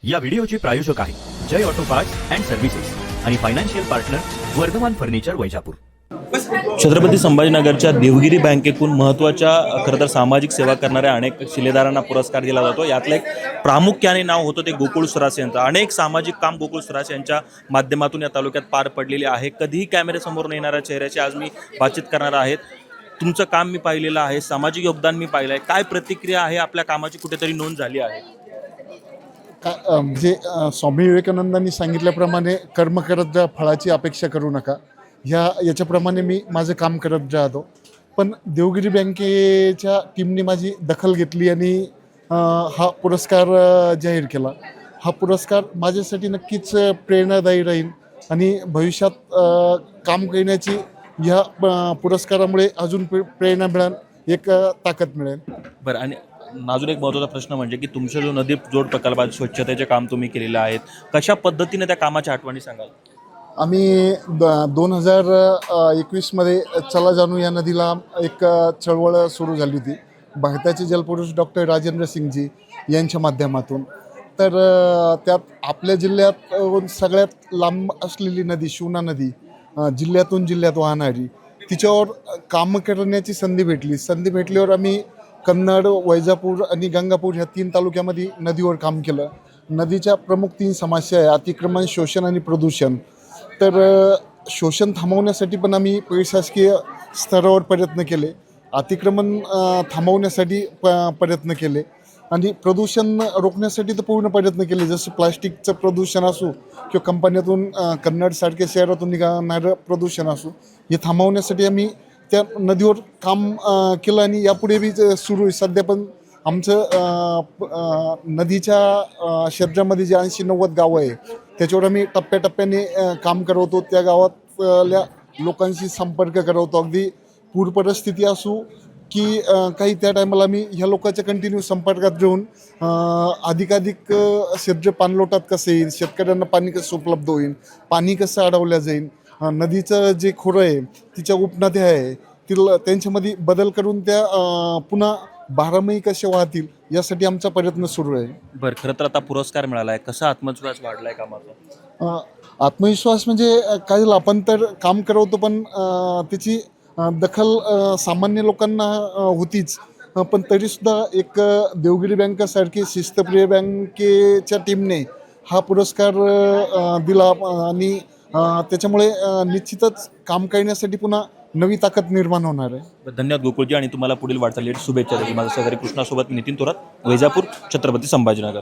या व्हिडिओचे प्रायोजक आहे Jay auto parts and services आणि financial partner Vardhaman furniture Vaijapur. Chhatrapati संभाजीनगरच्या देवगिरी बँकेतून महत्त्वाच्या खरं तर सामाजिक सेवा करणाऱ्या अनेक शिलेदारांना पुरस्कार दिला जातो। यातलं एक प्रामुख्याने नाव होतं ते गोकुळ सुरासे यांचं। अनेक सामाजिक काम गोकुळ सुरासे यांच्या माध्यमातून या तालुक्यात पार पडलेले आहे। कधीही कॅमेऱ्यासमोर न येणाऱ्या चेहऱ्याची आज मी बातचीत करणार आहेत। तुमचं काम मी पाहिलेलं आहे, सामाजिक योगदान मी पाहिलं आहे, काय प्रतिक्रिया आहे? आपल्या कामाची कुठेतरी नोंद झाली आहे? म्हणजे स्वामी विवेकानंदांनी सांगितल्याप्रमाणे कर्म करत जा, फळाची अपेक्षा करू नका, याच्याप्रमाणे मी माझं काम करत राहतो। पण देवगिरी बँकेच्या टीमने माझी दखल घेतली आणि हा पुरस्कार जाहीर केला। हा पुरस्कार माझ्यासाठी नक्कीच प्रेरणादायी राहील आणि भविष्यात काम करण्याची ह्या पुरस्कारामुळे अजून प्रेरणा मिळेल, एक ताकद मिळेल। बरं, आणि अजून एक महत्त्वाचा प्रश्न म्हणजे की तुमच्या जो नदी जोड प्रकल्पात स्वच्छतेचे काम तुम्ही केलेलं आहे, कशा पद्धतीने त्या कामाच्या आठवणी सांगाल? आम्ही 2021मध्ये चला जानू या नदीला एक चळवळ सुरू झाली होती भारताचे जलपुरुष डॉक्टर राजेंद्र सिंगजी यांच्या माध्यमातून। तर त्यात आपल्या जिल्ह्यात सगळ्यात लांब असलेली नदी शिवना नदी, जिल्ह्यातून जिल्ह्यात वाहणारी, तिच्यावर काम करण्याची संधी भेटल्यावर आम्ही कन्नड, वैजापूर आणि गंगापूर ह्या 3 तालुक्यामध्ये नदीवर काम केलं। नदीच्या प्रमुख 3 समस्या आहे: अतिक्रमण, शोषण आणि प्रदूषण। तर शोषण थांबवण्यासाठी पण आम्ही प्रशासकीय स्तरावर प्रयत्न केले, अतिक्रमण थांबवण्यासाठी प्रयत्न केले आणि प्रदूषण रोखण्यासाठी तर पूर्ण प्रयत्न केले। जसं प्लास्टिकचं प्रदूषण असो किंवा कंपन्यातून कन्नडसारख्या शहरातून निघणारं प्रदूषण असो, हे थांबवण्यासाठी आम्ही त्या नदीवर काम केलं आणि यापुढे बी सुरू आहे। सध्या पण आमचं नदीच्या क्षेत्रामध्ये जे 80-90 गावं आहे त्याच्यावर आम्ही टप्प्याटप्प्याने काम करवतो। त्या गावातल्या लोकांशी संपर्क करवतो, अगदी पूर परिस्थिती असो की काही त्या टायमाला आम्ही ह्या लोकांच्या कंटिन्यू संपर्कात राहून अधिकाधिक क्षेत्र पाणलोटात कसं येईल, शेतकऱ्यांना पाणी कसं उपलब्ध होईल, पाणी कसं अडवलं जाईल, नदीचं जे खोरं आहे, तिच्या उपनद्या आहे, त्यांच्यामध्ये बदल करून त्या पुन्हा 12 कसे वाहतील यासाठी आमचा प्रयत्न सुरू आहे। बरं, खरं तर आता पुरस्कार मिळाला आहे, कसा आत्मविश्वास वाढला आहे कामाचा? आत्मविश्वास म्हणजे काय झालं, आपण तर काम करवतो पण त्याची दखल सामान्य लोकांना होतीच, पण तरीसुद्धा एक देवगिरी बँकेसारखी शिस्तप्रिय बँकेच्या टीमने हा पुरस्कार दिला आणि त्याच्यामुळे निश्चितच काम करण्यासाठी पुन्हा नवी ताकद निर्माण होणार आहे। धन्यवाद गोकुळजी, आणि तुम्हाला पुढील वाटचालीसाठी शुभेच्छा देतो। माझ्या सहकारी कृष्णासोबत नितीन थोरात, वैजापूर, छत्रपती संभाजीनगर।